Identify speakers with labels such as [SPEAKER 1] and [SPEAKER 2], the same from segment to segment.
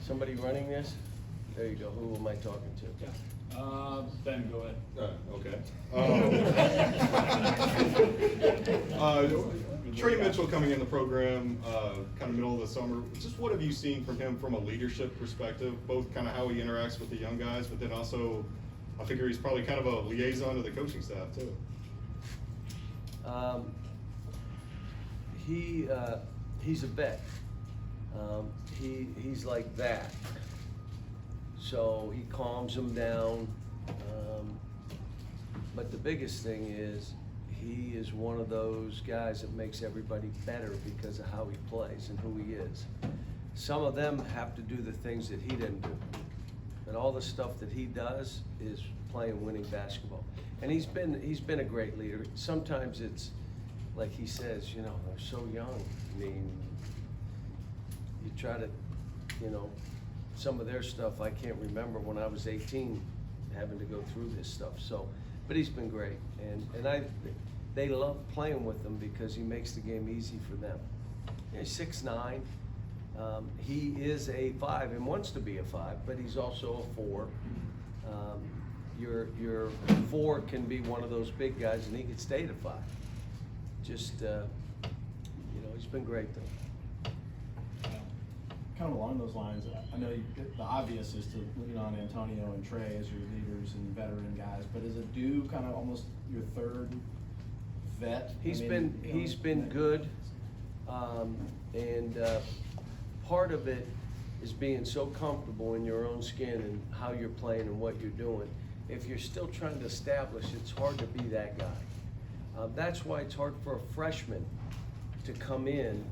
[SPEAKER 1] Somebody running this? There you go. Who am I talking to?
[SPEAKER 2] Ben, go ahead.
[SPEAKER 3] Okay. Trey Mitchell coming in the program, kind of middle of the summer. Just what have you seen from him from a leadership perspective, both kind of how he interacts with the young guys, but then also, I figure he's probably kind of a liaison to the coaching staff too.
[SPEAKER 1] He's a vet. He's like that. So he calms them down. But the biggest thing is he is one of those guys that makes everybody better because of how he plays and who he is. Some of them have to do the things that he didn't do. And all the stuff that he does is playing winning basketball. And he's been a great leader. Sometimes it's like he says, you know, they're so young. I mean, you try to, you know, some of their stuff I can't remember when I was 18 having to go through this stuff. So, but he's been great, and they love playing with him because he makes the game easy for them. You know, he's 6'9". He is a 5 and wants to be a 5, but he's also a 4. Your 4 can be one of those big guys, and he could stay at a 5. Just you know, he's been great though.
[SPEAKER 4] Kind of along those lines, I know the obvious is to lean on Antonio and Trey as your leaders and veteran guys, but is Adu kind of almost your third vet?
[SPEAKER 1] He's been good, and part of it is being so comfortable in your own skin and how you're playing and what you're doing. If you're still trying to establish, it's hard to be that guy. That's why it's hard for a freshman to come in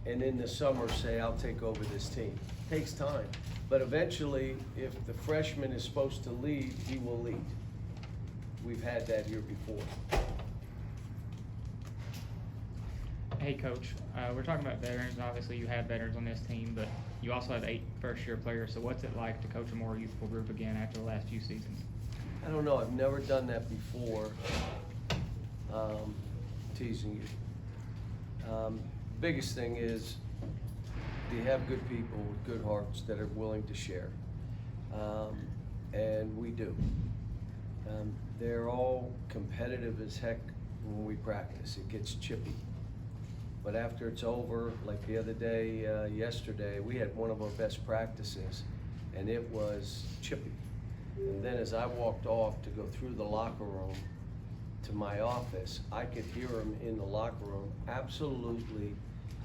[SPEAKER 1] and in the summer say, I'll take over this team. It takes time. But eventually, if the freshman is supposed to lead, he will lead. We've had that here before.
[SPEAKER 5] Hey, Coach, we're talking about veterans, and obviously you had veterans on this team, but you also have 8 first-year players, so what's it like to coach a more youthful group again after the last few seasons?
[SPEAKER 1] I don't know, I've never done that before, teasing you. Biggest thing is, do you have good people with good hearts that are willing to share? And we do. They're all competitive as heck when we practice. It gets chippy. But after it's over, like the other day, yesterday, we had one of our best practices, and it was chippy. And then as I walked off to go through the locker room to my office, I could hear them in the locker room absolutely,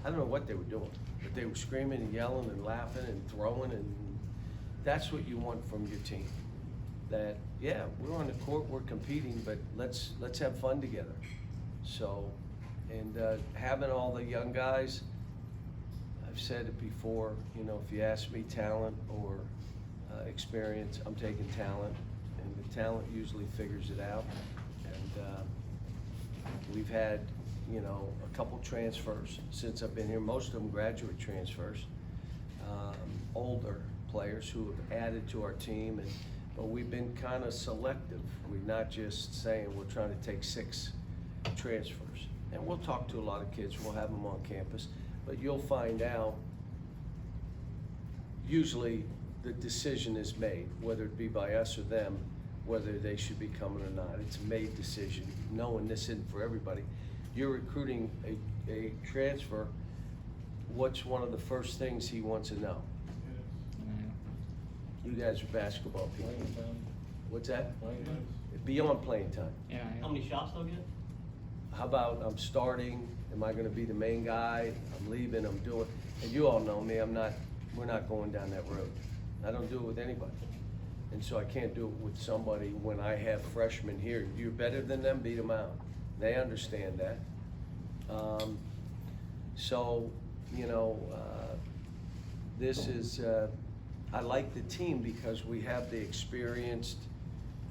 [SPEAKER 1] I don't know what they were doing, but they were screaming and yelling and laughing and throwing, and that's what you want from your team. That, yeah, we're on the court, we're competing, but let's have fun together. So, and having all the young guys, I've said it before, you know, if you ask me talent or experience, I'm taking talent, and the talent usually figures it out. And we've had, you know, a couple transfers since I've been here, most of them graduate transfers, older players who have added to our team, but we've been kind of selective. We're not just saying we're trying to take 6 transfers. And we'll talk to a lot of kids, we'll have them on campus, but you'll find out usually the decision is made, whether it be by us or them, whether they should be coming or not. It's a made decision, knowing this isn't for everybody. You're recruiting a transfer, what's one of the first things he wants to know? You guys are basketball people.
[SPEAKER 2] Playing time.
[SPEAKER 1] What's that?
[SPEAKER 2] Playing time.
[SPEAKER 1] Beyond playing time.
[SPEAKER 5] Yeah.
[SPEAKER 6] How many shots they'll get?
[SPEAKER 1] How about I'm starting, am I gonna be the main guy, I'm leaving, I'm doing, and you all know me, we're not going down that road. I don't do it with anybody. And so I can't do it with somebody when I have freshmen here. You're better than them, beat them out. They understand that. So, you know, this is, I like the team because we have the experienced,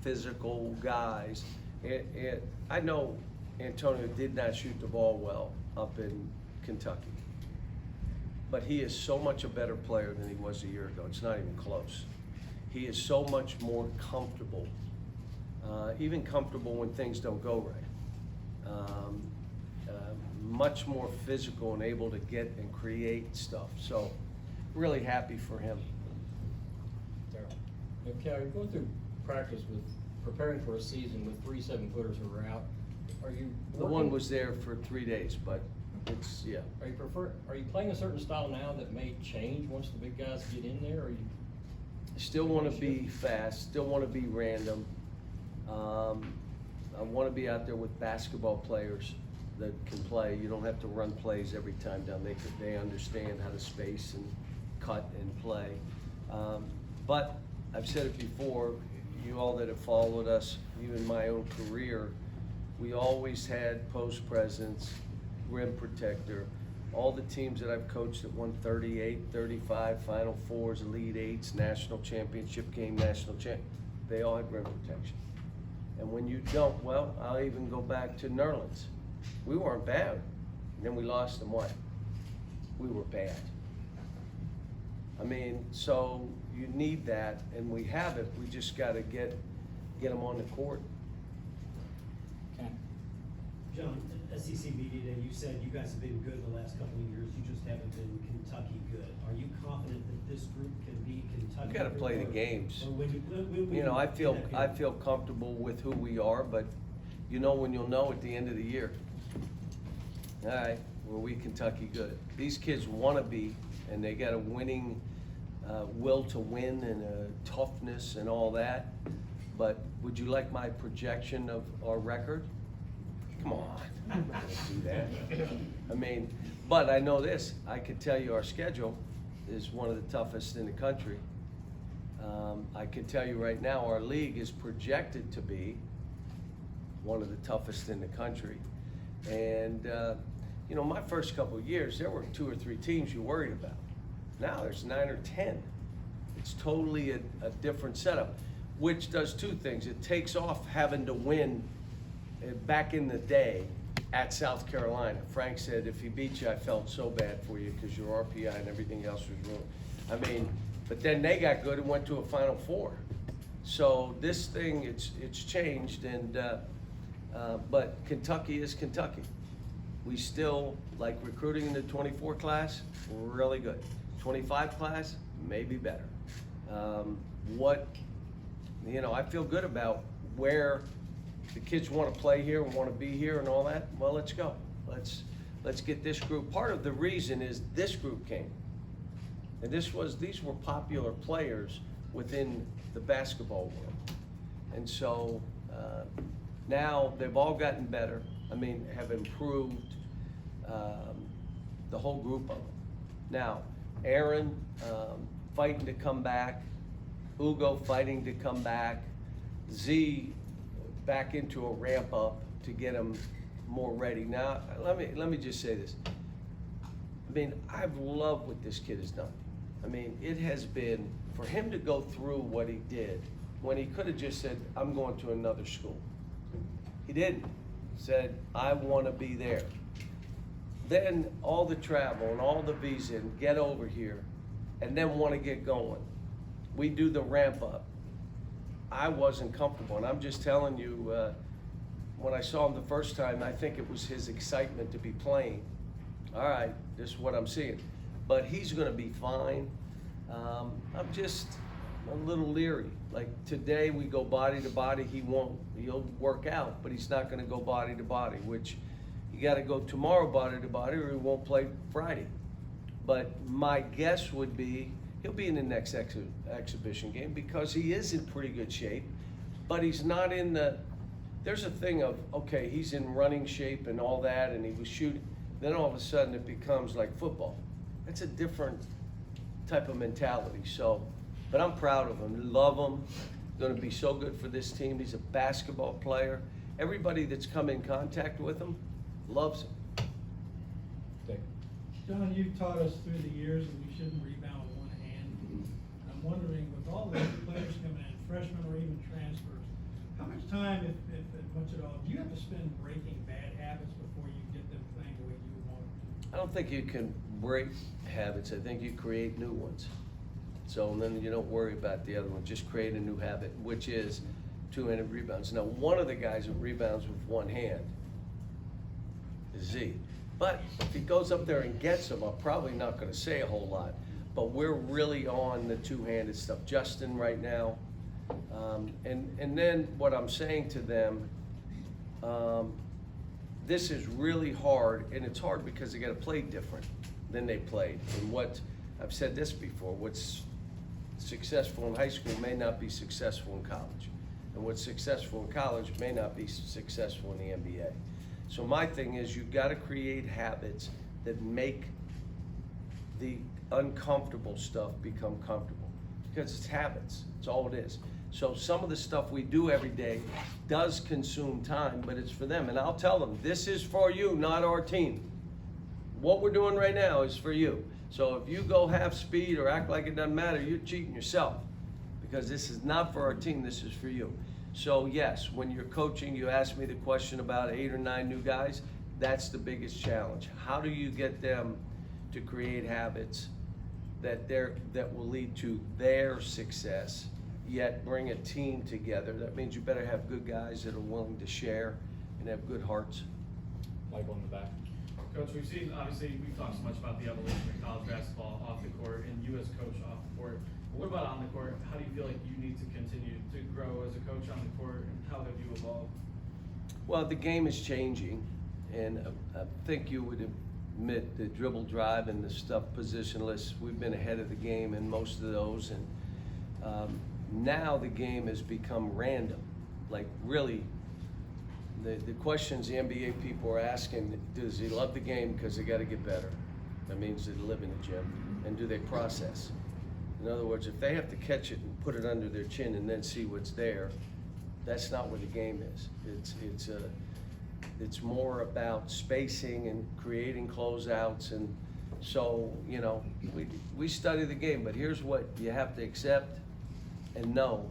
[SPEAKER 1] physical guys. I know Antonio did not shoot the ball well up in Kentucky, but he is so much a better player than he was a year ago. It's not even close. He is so much more comfortable, even comfortable when things don't go right. Much more physical and able to get and create stuff. So really happy for him.
[SPEAKER 6] If Cal, you're going through practice with preparing for a season with 3 7-footers who are out. Are you
[SPEAKER 1] The one was there for 3 days, but it's, yeah.
[SPEAKER 6] Are you playing a certain style now that may change once the big guys get in there? Or are you?
[SPEAKER 1] Still want to be fast, still want to be random. I want to be out there with basketball players that can play. You don't have to run plays every time down. They understand how to space and cut and play. But I've said it before, you all that have followed us, even my own career, we always had post presence, rim protector. All the teams that I've coached that won 38, 35, Final Fours, Elite Eights, national championship game, national champ, they all had rim protection. And when you don't, well, I'll even go back to Nerlens. We weren't bad. And then we lost them what? We were bad. I mean, so you need that, and we have it. We just got to get them on the court.
[SPEAKER 7] John, SEC Media Day, you said you guys have been good the last couple of years. You just haven't been Kentucky good. Are you confident that this group can be Kentucky?
[SPEAKER 1] We got to play the
[SPEAKER 7] or-
[SPEAKER 1] games.
[SPEAKER 7] or when
[SPEAKER 1] You know, I
[SPEAKER 7] can that be-
[SPEAKER 1] feel comfortable with who we are, but you know when you'll know at the end of the year. All right, were we Kentucky good? These kids want to be, and they got a winning will to win and a toughness and all that. But would you like my projection of our record? Come on, I'm not gonna do that. I mean, but I know this, I could tell you our schedule is one of the toughest in the country. I can tell you right now, our league is projected to be one of the toughest in the country. And, you know, my first couple of years, there were 2 or 3 teams you worried about. Now there's 9 or 10. It's totally a different setup, which does 2 things. It takes off having to win. Back in the day at South Carolina, Frank said, if he beat you, I felt so bad for you because your RPI and everything else was ruined. I mean, but then they got good and went to a Final Four. So this thing, it's changed, and but Kentucky is Kentucky. We still, like recruiting in the 24 class, really good. 25 class, maybe better. You know, I feel good about where the kids want to play here and want to be here and all that. Well, let's go. Let's get this group. Part of the reason is this group came. And these were popular players within the basketball world. And so now they've all gotten better. I mean, have improved, the whole group of them. Now, Aaron fighting to come back, Ugo fighting to come back, Z back into a ramp up to get him more ready. Now, let me just say this. I mean, I've loved what this kid has done. I mean, it has been, for him to go through what he did, when he could have just said, I'm going to another school. He didn't. Said, I want to be there. Then all the travel and all the visa and get over here, and then want to get going. We do the ramp up. I wasn't comfortable, and I'm just telling you, when I saw him the first time, I think it was his excitement to be playing. All right, this is what I'm seeing. But he's gonna be fine. I'm just a little leery. Like today we go body to body, he'll work out, but he's not gonna go body to body, which you gotta go tomorrow body to body or he won't play Friday. But my guess would be, he'll be in the next exhibition game because he is in pretty good shape, but he's not in there's a thing of, okay, he's in running shape and all that, and he was shooting, then all of a sudden it becomes like football. It's a different type of mentality, so, but I'm proud of him, love him, gonna be so good for this team. He's a basketball player. Everybody that's come in contact with him loves him.
[SPEAKER 8] John, you've taught us through the years that we shouldn't rebound with one hand. I'm wondering, with all the players coming in, freshmen or even transfers, how much time, if much at all, do you have to spend breaking bad habits before you get them playing the way you want them
[SPEAKER 1] I don't think you can break habits. I think you create new ones. So then you don't worry about the other one. Just create a new habit, which is two-handed rebounds. Now, one of the guys who rebounds with one hand is Z. But if he goes up there and gets them, I'm probably not going to say a whole lot. but we're really on the two-handed stuff. Justin right now, and then what I'm saying to them, this is really hard, and it's hard because they got to play different than they played. And what I've said this before, what's successful in high school may not be successful in college, and what's successful in college may not be successful in the NBA. So my thing is, you've got to create habits that make the uncomfortable stuff become comfortable, because it's habits. It's all it is. So some of the stuff we do every day does consume time, but it's for them. And I'll tell them, this is for you, not our team. What we're doing right now is for you. So if you go half speed or act like it doesn't matter, you're cheating yourself, because this is not for our team, this is for you. So yes, when you're coaching, you ask me the question about 8 or 9 new guys, that's the biggest challenge. How do you get them to create habits that will lead to their success, yet bring a team together? That means you better have good guys that are willing to share and have good hearts.
[SPEAKER 2] Michael in the back.
[SPEAKER 9] Coach, we've seen, obviously, we've talked so much about the evolution of college basketball off the court and you as coach off the court. But what about on the court? How do you feel like you need to continue to grow as a coach on the court, and how have you evolved?
[SPEAKER 1] Well, the game is changing, and I think you would admit the dribble drive and the stuff positionless, we've been ahead of the game in most of those, and now the game has become random. Like really, the questions the NBA people are asking, does he love the game because they got to get better? That means they live in the gym. And do they process? In other words, if they have to catch it and put it under their chin and then see what's there, that's not where the game is. It's more about spacing and creating closeouts, and so, you know, we study the game, but here's what you have to accept and know.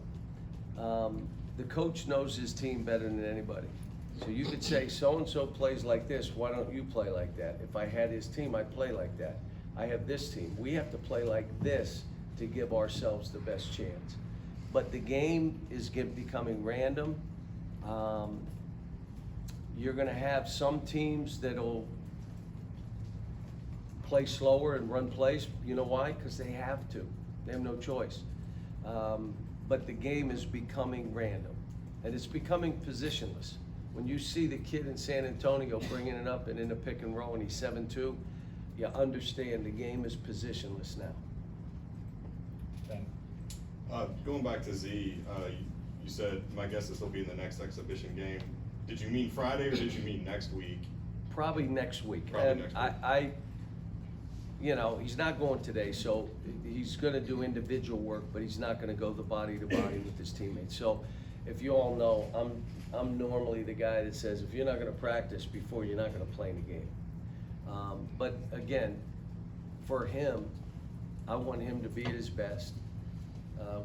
[SPEAKER 1] The coach knows his team better than anybody. So you could say, so-and-so plays like this, why don't you play like that? If I had his team, I'd play like that. I have this team. We have to play like this to give ourselves the best chance. But the game is becoming random. You're gonna have some teams that'll play slower and run plays. You know why? Because they have to. They have no choice. But the game is becoming random, and it's becoming positionless. When you see the kid in San Antonio bringing it up and in a pick and roll and he's 7'2", you understand the game is positionless now.
[SPEAKER 2] Ben.
[SPEAKER 3] Going back to Z, you said, my guess is he'll be in the next exhibition game. Did you mean Friday or did you mean next week?
[SPEAKER 1] Probably next week.
[SPEAKER 3] Probably
[SPEAKER 1] And
[SPEAKER 3] next week.
[SPEAKER 1] I, you know, he's not going today, so he's gonna do individual work, but he's not gonna go the body to body with his teammates. So if you all know, I'm normally the guy that says, if you're not gonna practice before, you're not gonna play in the game. But again, for him, I want him to be at his best.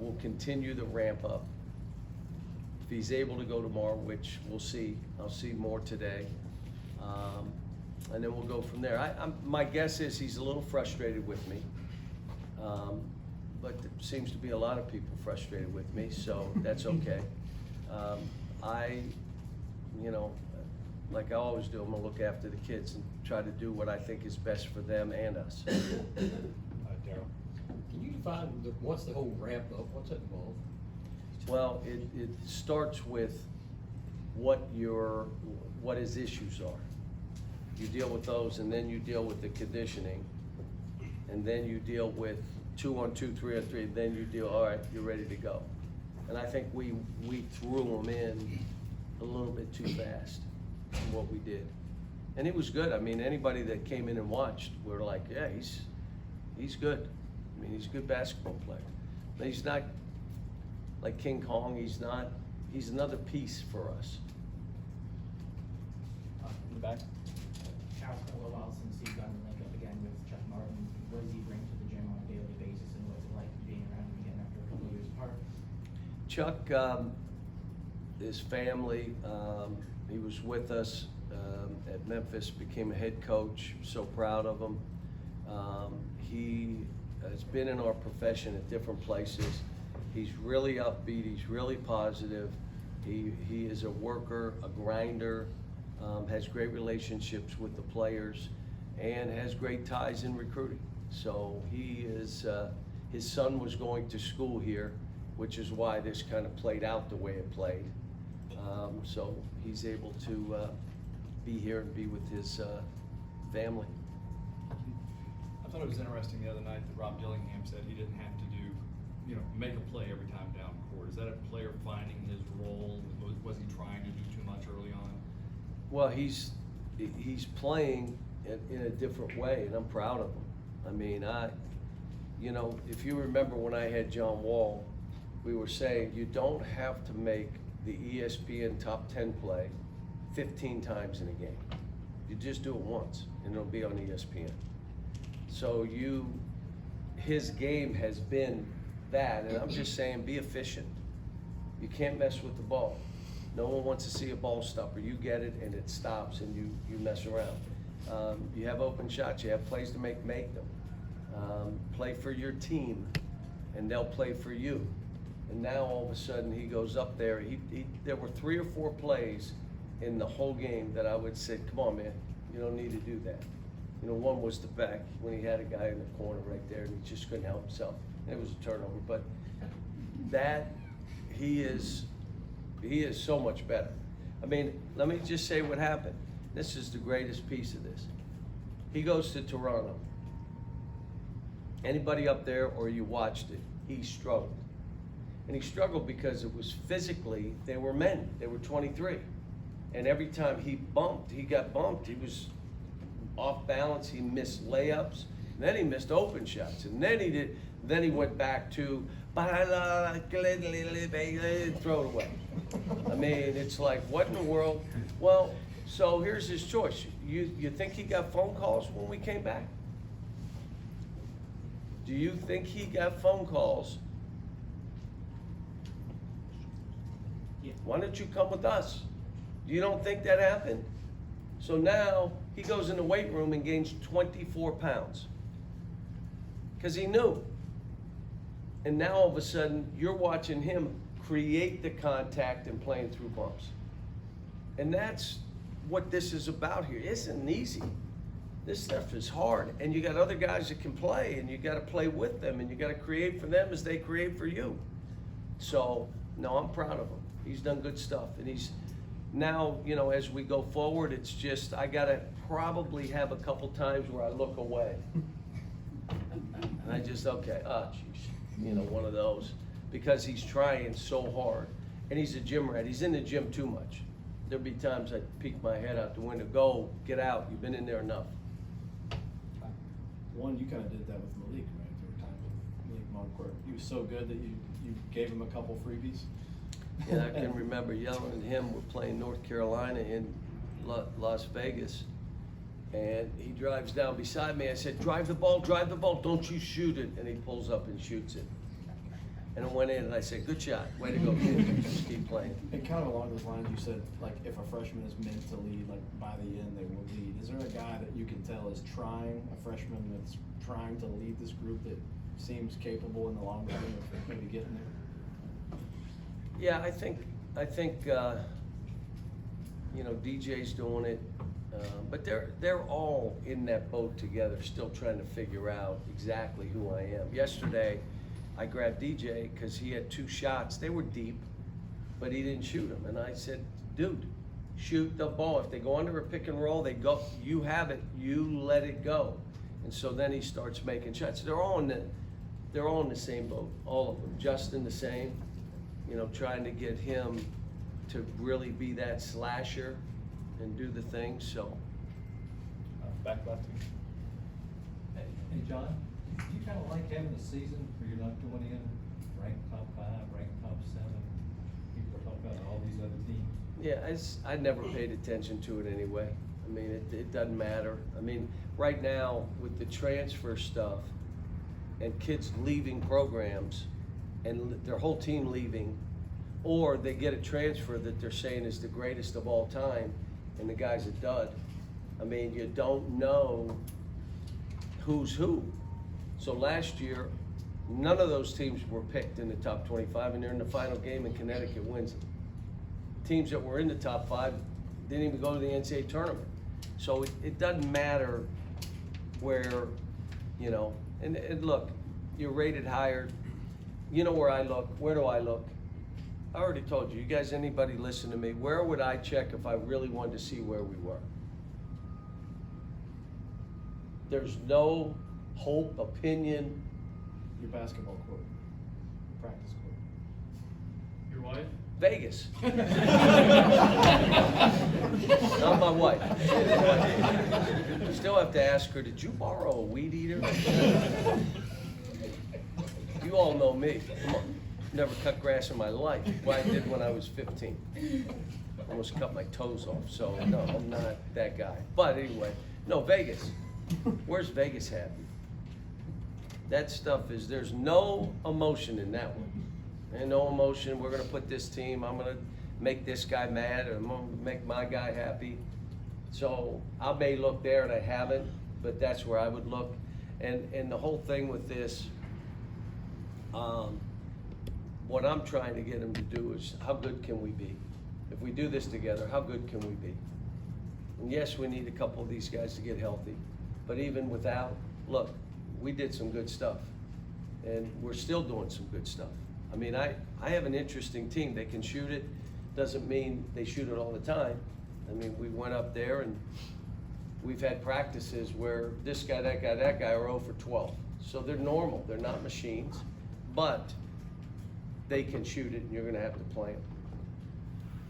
[SPEAKER 1] We'll continue the ramp up. If he's able to go tomorrow, which we'll see, I'll see more today. And then we'll go from there. My guess is he's a little frustrated with me. But there seems to be a lot of people frustrated with me, so that's okay. You know, like I always do, I'm gonna look after the kids and try to do what I think is best for them and us.
[SPEAKER 2] Daryl.
[SPEAKER 6] Can you define what's the whole ramp up? What's it involved?
[SPEAKER 1] Well, it starts with what his issues are. You deal with those, and then you deal with the conditioning, and then you deal with 2-on-2, 3-on-3, then you deal, all right, you're ready to go. And I think we threw them in a little bit too fast in what we did. And it was good. I mean, anybody that came in and watched, we were like, yeah, he's good. I mean, he's a good basketball player. But he's not like King Kong. He's another piece for us.
[SPEAKER 2] In the back.
[SPEAKER 10] Charles, it's been a little while since you've gotten to link up again with Chuck Martin. What does he bring to the gym on a daily basis, and what's it like being around him again after a couple of years apart?
[SPEAKER 1] Chuck, his family, he was with us at Memphis, became a head coach, so proud of him. He has been in our profession at different places. He's really upbeat, he's really positive. He is a worker, a grinder, has great relationships with the players. and has great ties in recruiting. So he is, his son was going to school here, which is why this kind of played out the way it played. So he's able to be here and be with his family.
[SPEAKER 11] I thought it was interesting the other night that Rob Dillingham said he didn't have to do, make a play every time down court. Is that a player finding his role? Was he trying to do too much early on?
[SPEAKER 1] Well, he's playing in a different way, and I'm proud of him. I mean, if you remember when I had John Wall, we were saying you don't have to make the ESPN top 10 play 15 times in a game. You just do it once, and it'll be on ESPN. So his game has been that, and I'm just saying, be efficient. You can't mess with the ball. No one wants to see a ball stopper. You get it, and it stops, and you mess around. You have open shots. You have plays to make them. Play for your team, and they'll play for you. And now all of a sudden he goes up there. There were 3 or 4 plays in the whole game that I would say, come on, man, you don't need to do that. One was the back when he had a guy in the corner right there, and he just couldn't help himself. It was a turnover, but he is so much better. I mean, let me just say what happened. This is the greatest piece of this. He goes to Toronto. Anybody up there, or you watched it, he struggled. And he struggled because it was physically, they were men, they were 23. And every time he got bumped, he was off balance, he missed layups, and then he missed open shots, and then he went back to throw it away. I mean, it's like, what in the world? Well, so here's his choice. You think he got phone calls when we came back? Do you think he got phone calls? Why don't you come with us? You don't think that happened? So now he goes in the weight room and gains 24 pounds because he knew. And now all of a sudden you're watching him create the contact and playing through bumps. And that's what this is about here. It isn't easy. This stuff is hard, and you got other guys that can play, and you got to play with them, and you got to create for them as they create for you. So, no, I'm proud of him. He's done good stuff, and he's now, as we go forward, it's just I got to probably have a couple times where I look away, and I just one of those, because he's trying so hard, and he's a gym rat. He's in the gym too much. There'll be times I peek my head out the window, go, get out. You've been in there enough.
[SPEAKER 4] One, you kind of did that with Malik, right? There were times with Malik Moncourt. He was so good that you gave him a couple freebies.
[SPEAKER 1] Yeah, I can remember yelling at him. We're playing North Carolina in Las Vegas, and he drives down beside me. I said, drive the ball, don't you shoot it. And he pulls up and shoots it. And it went in, and I said, good shot, way to go, kid. Just keep playing.
[SPEAKER 4] And kind of along those lines, you said, like, if a freshman is meant to lead, like, by the end, they will lead. Is there a guy that you can tell is trying, a freshman that's trying to lead this group that seems capable in the long run of maybe getting there?
[SPEAKER 1] Yeah, I think DJ's doing it, but they're all in that boat together, still trying to figure out exactly who I am. Yesterday, I grabbed DJ because he had 2 shots. They were deep, but he didn't shoot them. And I said, dude, shoot the ball. If they go under a pick and roll, they go. You have it. You let it go. And so then he starts making shots. They're all in the same boat, all of them. Justin the same. Trying to get him to really be that slasher and do the thing. So.
[SPEAKER 2] Back left.
[SPEAKER 12] Hey, John, do you kind of like having a season where you're not going in ranked top 5, ranked top 7? People are talking about all these other teams.
[SPEAKER 1] Yeah, I never paid attention to it anyway. I mean, it doesn't matter. I mean, right now with the transfer stuff and kids leaving programs and their whole team leaving, or they get a transfer that they're saying is the greatest of all time and the guy's a dud. I mean, you don't know who's who. So last year, none of those teams were picked in the top 25, and they're in the final game, and Connecticut wins it. Teams that were in the top 5 didn't even go to the NCAA tournament. So it doesn't matter where, you know, and look, you're rated higher. You know where I look. Where do I look? I already told you. You guys, anybody listen to me? Where would I check if I really wanted to see where we were? There's no hope, opinion.
[SPEAKER 4] Your basketball court, practice court.
[SPEAKER 9] Your wife?
[SPEAKER 1] Vegas. Not my wife. Still have to ask her, did you borrow a weed eater? You all know me. Never cut grass in my life. Well, I did when I was 15. Almost cut my toes off, so no, I'm not that guy. But anyway, no, Vegas. Where's Vegas happy? That stuff is, there's no emotion in that one. And no emotion, we're gonna put this team, I'm gonna make this guy mad, or I'm gonna make my guy happy. So I may look there and I haven't, but that's where I would look. And the whole thing with this, what I'm trying to get them to do is, how good can we be? If we do this together, how good can we be? And yes, we need a couple of these guys to get healthy, but even without, look, we did some good stuff, and we're still doing some good stuff. I mean, I have an interesting team. They can shoot it. Doesn't mean they shoot it all the time. I mean, we went up there and we've had practices where this guy, that guy, that guy are 0 for 12. So they're normal. They're not machines, but they can shoot it, and you're going to have to play them.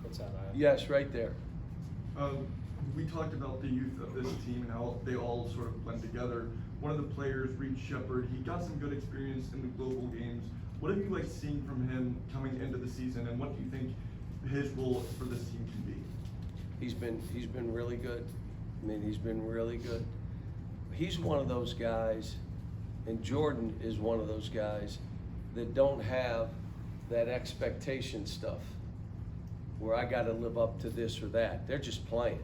[SPEAKER 2] What's that,
[SPEAKER 1] Yes, right there.
[SPEAKER 13] We talked about the youth of this team and how they all sort of blend together. One of the players, Reed Shepard, he got some good experience in the global games. What have you liked seeing from him coming into the season, and what do you think his role for this team can be?
[SPEAKER 1] He's been really good. I mean, he's been really good. He's one of those guys, and Jordan is one of those guys that don't have that expectation stuff where I got to live up to this or that. They're just playing.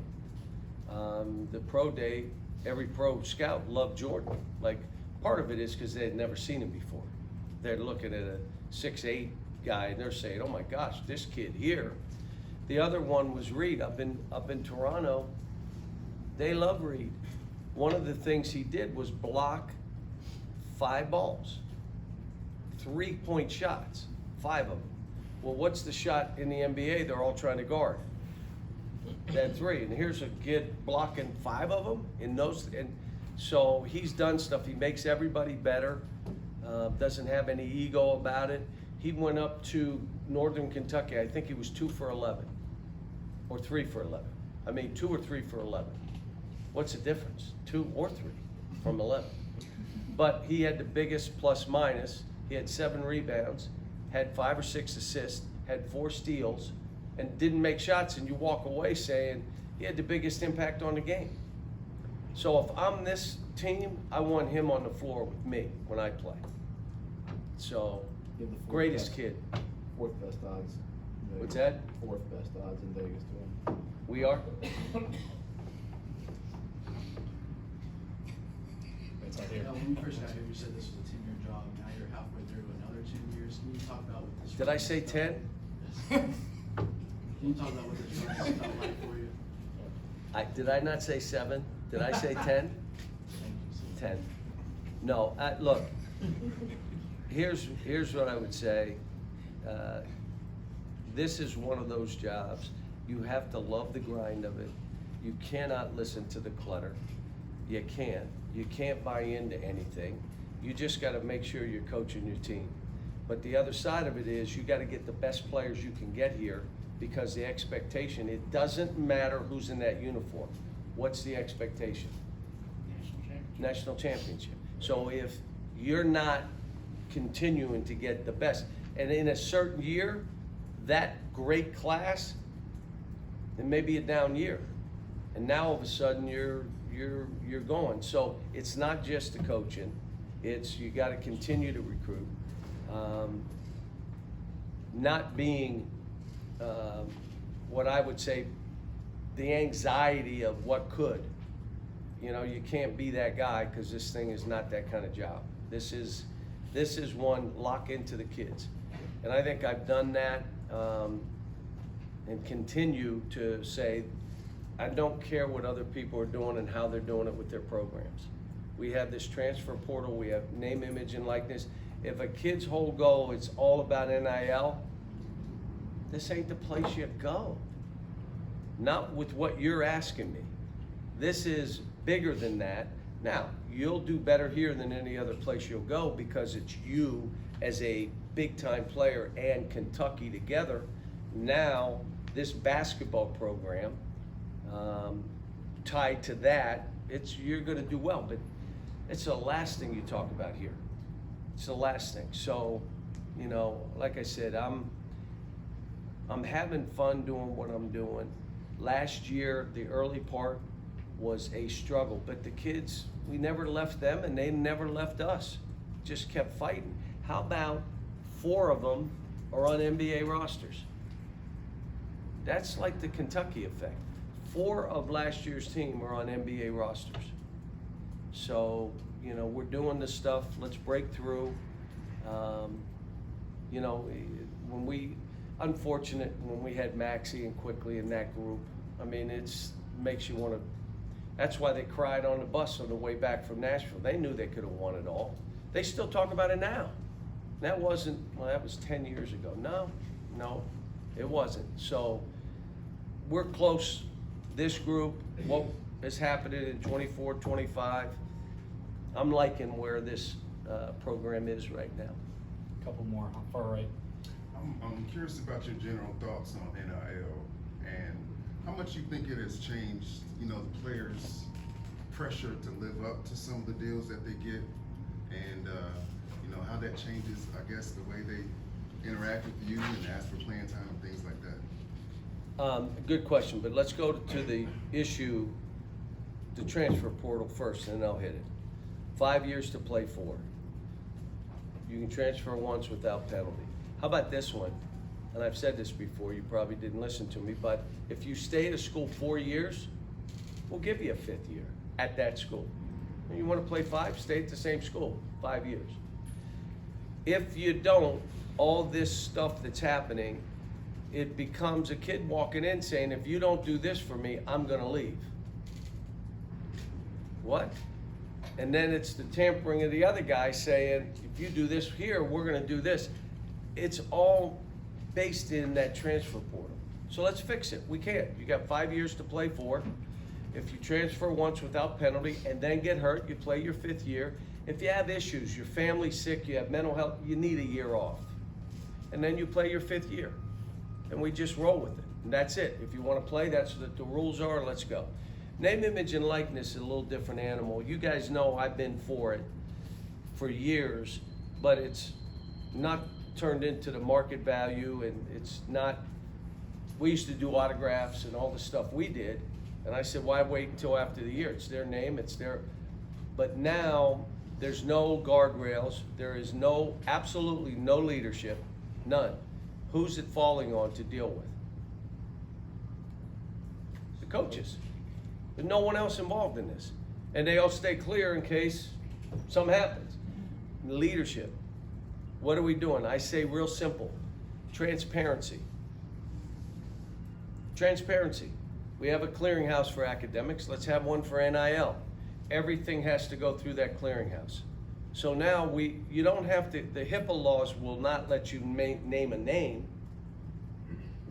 [SPEAKER 1] The pro day, every pro scout loved Jordan. Like, part of it is because they had never seen him before. They're looking at a 6'8" guy and they're saying, oh my gosh, this kid here. The other one was Reed up in Toronto. They love Reed. One of the things he did was block 5 balls, 3-point shots, 5 of them. Well, what's the shot in the NBA they're all trying to guard? That 3, and here's a kid blocking 5 of them in those, and so he's done stuff. He makes everybody better. Doesn't have any ego about it. He went up to Northern Kentucky. I think he was 2 for 11, or 3 for 11. I mean, 2 or 3 for 11. What's the difference? 2 or 3 from 11. But he had the biggest plus minus. He had 7 rebounds, had 5 or 6 assists, had 4 steals, and didn't make shots, and you walk away saying he had the biggest impact on the game. So if I'm this team, I want him on the floor with me when I play. So, greatest kid.
[SPEAKER 4] 4th best odds.
[SPEAKER 1] What's that?
[SPEAKER 4] 4th best odds in Vegas to win.
[SPEAKER 1] We are?
[SPEAKER 2] It's out here.
[SPEAKER 14] When you first got here, you said this was a 10-year job. Now you're halfway through another 10 years. Can you talk about what this?
[SPEAKER 1] Did I say 10?
[SPEAKER 14] Can you talk about what this felt like for you?
[SPEAKER 1] Did I not say 7? Did I say 10? 10. No, look, here's what I would say. This is one of those jobs. You have to love the grind of it. You cannot listen to the clutter. You can't. You can't buy into anything. You just got to make sure you're coaching your team. But the other side of it is you got to get the best players you can get here, because the expectation, it doesn't matter who's in that uniform. What's the expectation? National championship. So if you're not continuing to get the best, and in a certain year, that great class, it may be a down year, and now all of a sudden you're going. So it's not just the coaching; it's you got to continue to recruit. Not being what I would say, the anxiety of what could. You know, you can't be that guy, because this thing is not that kind of job. This is one, lock into the kids. And I think I've done that, and continue to say, I don't care what other people are doing and how they're doing it with their programs. We have this transfer portal, we have name, image, and likeness. If a kid's whole goal is all about NIL, this ain't the place you go. Not with what you're asking me. This is bigger than that. Now, you'll do better here than any other place you'll go because it's you as a big-time player and Kentucky together. Now, this basketball program, tied to that, you're gonna do well, but it's the last thing you talk about here. It's the last thing. So, you know, like I said, I'm having fun doing what I'm doing. Last year, the early part was a struggle, but the kids, we never left them and they never left us. Just kept fighting. How about 4 of them are on NBA rosters? That's like the Kentucky effect. 4 of last year's team are on NBA rosters. So, you know, we're doing this stuff. Let's break through. You know, unfortunate when we had Maxey and Quickly in that group. I mean, makes you want to. That's why they cried on the bus on the way back from Nashville. They knew they could have won it all. They still talk about it now. That was 10 years ago. No, it wasn't. So we're close. This group, what is happening in 24, 25, I'm liking where this program is right now.
[SPEAKER 2] Couple more, far right.
[SPEAKER 15] I'm curious about your general thoughts on NIL and how much you think it has changed, you know, the players' pressure to live up to some of the deals that they get, and you know, how that changes, I guess, the way they interact with you and ask for playing time and things like that.
[SPEAKER 1] Good question, but let's go to the issue, the transfer portal first, and then I'll hit it. 5 years to play for. You can transfer once without penalty. How about this one? And I've said this before, you probably didn't listen to me, but if you stay at a school 4 years, we'll give you a 5th year at that school. And you want to play 5, stay at the same school, 5 years. If you don't, all this stuff that's happening, it becomes a kid walking in saying, if you don't do this for me, I'm gonna leave. What? And then it's the tampering of the other guy saying, if you do this here, we're gonna do this. It's all based in that transfer portal. So let's fix it. We can't. You got 5 years to play for. If you transfer once without penalty and then get hurt, you play your 5th year. If you have issues, your family's sick, you have mental health, you need a year off. And then you play your 5th year. And we just roll with it. And that's it. If you want to play, that's what the rules are, let's go. Name, image, and likeness is a little different animal. You guys know I've been for it for years, but it's not turned into the market value, and it's not, we used to do autographs and all the stuff we did, and I said, why wait until after the year? It's their name, it's their, but now there's no guardrails, there is absolutely no leadership, none. Who's it falling on to deal with? The coaches. There's no one else involved in this. And they all stay clear in case something happens. Leadership. What are we doing? I say real simple. Transparency. Transparency. We have a clearinghouse for academics. Let's have one for NIL. Everything has to go through that clearinghouse. So now you don't have to, the HIPAA laws will not let you name a name,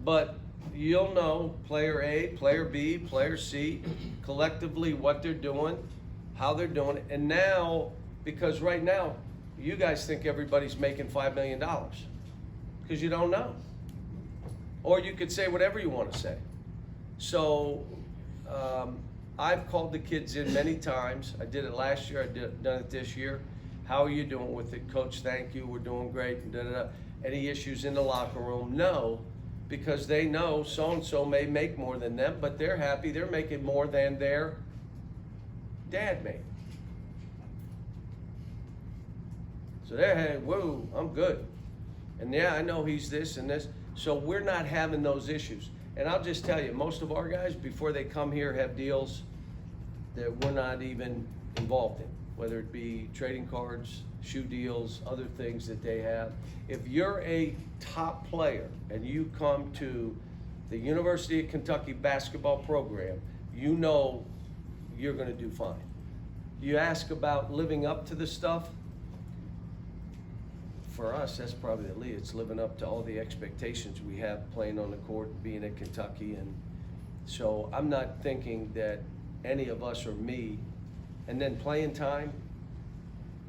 [SPEAKER 1] but you'll know player A, player B, player C, collectively what they're doing, how they're doing it. And now, because right now, you guys think everybody's making $5 million because you don't know. Or you could say whatever you want to say. So I've called the kids in many times. I did it last year, done it this year. How are you doing with it? Coach, thank you, we're doing great. Da, da, da. Any issues in the locker room? No, because they know so-and-so may make more than them, but they're happy, they're making more than their dad made. So they're, hey, whoa, I'm good. And yeah, I know he's this and this. So we're not having those issues. And I'll just tell you, most of our guys, before they come here, have deals that we're not even involved in, whether it be trading cards, shoe deals, other things that they have. If you're a top player and you come to the University of Kentucky basketball program, you know you're gonna do fine. you ask about living up to the stuff. For us, that's probably the lead. It's living up to all the expectations we have playing on the court, being at Kentucky. And so I'm not thinking that any of us or me, and then playing time,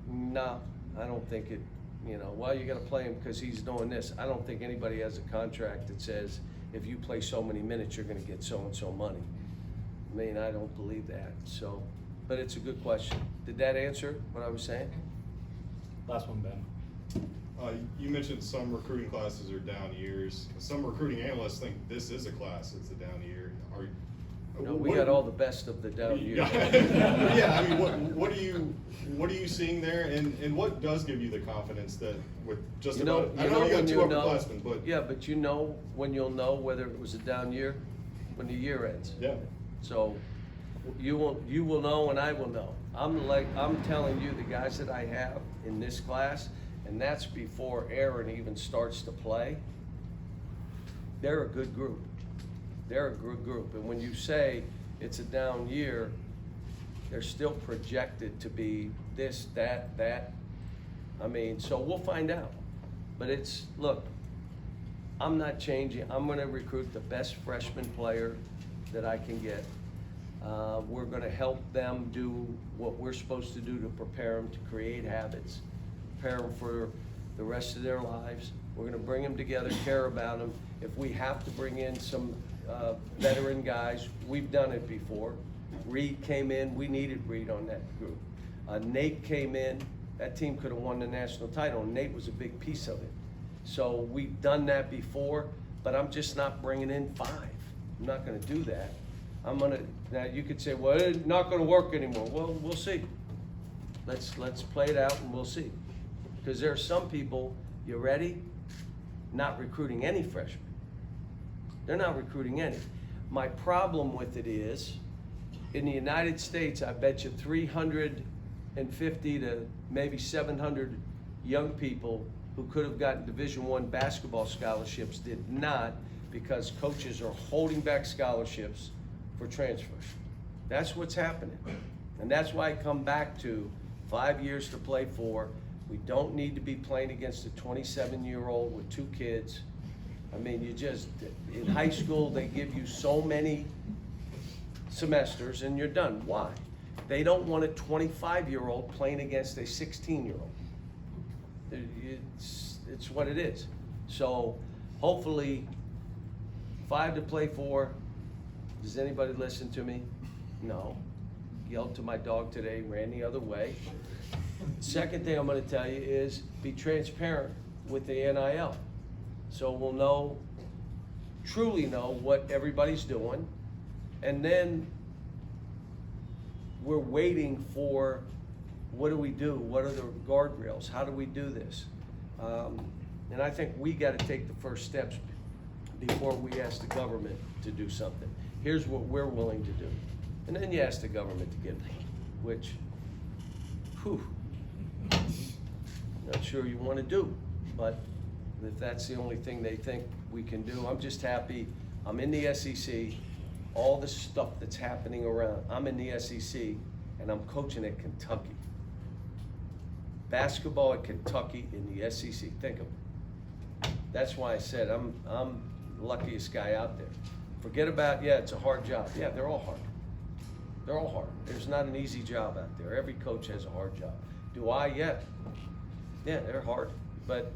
[SPEAKER 1] no, I don't think it, you know, well, you gotta play him because he's doing this. I don't think anybody has a contract that says if you play so many minutes, you're gonna get so-and-so money. I mean, I don't believe that, so, but it's a good question. Did that answer what I was saying?
[SPEAKER 2] Last one, Ben.
[SPEAKER 3] You mentioned some recruiting classes are down years. Some recruiting analysts think this is a class that's a down year.
[SPEAKER 1] No, we got all the best of the down years.
[SPEAKER 3] Yeah, I mean, what are you seeing there, and what does give you the confidence that with just
[SPEAKER 1] You know,
[SPEAKER 3] about, I know you got
[SPEAKER 1] when
[SPEAKER 3] two
[SPEAKER 1] you'll know,
[SPEAKER 3] upperclassmen, but
[SPEAKER 1] yeah, but you know when you'll know whether it was a down year, when the year ends.
[SPEAKER 3] yeah.
[SPEAKER 1] So you will know and I will know. I'm telling you, the guys that I have in this class, and that's before Aaron even starts to play, they're a good group. They're a good group. And when you say it's a down year, they're still projected to be this, that. I mean, so we'll find out. But it's, look, I'm not changing. I'm gonna recruit the best freshman player that I can get. We're gonna help them do what we're supposed to do to prepare them to create habits, prepare them for the rest of their lives. We're gonna bring them together, care about them. If we have to bring in some veteran guys, we've done it before. Reed came in, we needed Reed on that group. Nate came in, that team could have won the national title, and Nate was a big piece of it. So we've done that before, but I'm just not bringing in 5. I'm not gonna do that. Now you could say, well, it's not gonna work anymore. Well, we'll see. Let's play it out and we'll see. Because there are some people, you ready? Not recruiting any freshmen. They're not recruiting any. My problem with it is, in the United States, I bet you 350 to maybe 700 young people who could have gotten Division I basketball scholarships did not, because coaches are holding back scholarships for transfers. That's what's happening. And that's why I come back to 5 years to play for. We don't need to be playing against a 27-year-old with 2 kids. I mean, in high school, they give you so many semesters and you're done. Why? They don't want a 25-year-old playing against a 16-year-old. It's what it is. So hopefully, 5 to play for. Does anybody listen to me? No. Yelled to my dog today, ran the other way. Second thing I'm gonna tell you is be transparent with the NIL. So we'll truly know what everybody's doing. And then we're waiting for, what do we do? What are the guardrails? How do we do this? And I think we gotta take the first steps before we ask the government to do something. Here's what we're willing to do. And then you ask the government to give them, which, not sure you wanna do, but if that's the only thing they think we can do, I'm just happy. I'm in the SEC, all the stuff that's happening around, I'm in the SEC, and I'm coaching at Kentucky. Basketball at Kentucky in the SEC, think of it. That's why I said I'm the luckiest guy out there. Forget about, yeah, it's a hard job. Yeah, they're all hard. They're all hard. There's not an easy job out there. Every coach has a hard job. Do I? Yeah. Yeah, they're hard, but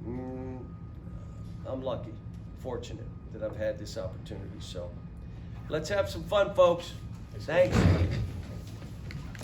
[SPEAKER 1] I'm lucky, fortunate that I've had this opportunity. So let's have some fun, folks. Thanks.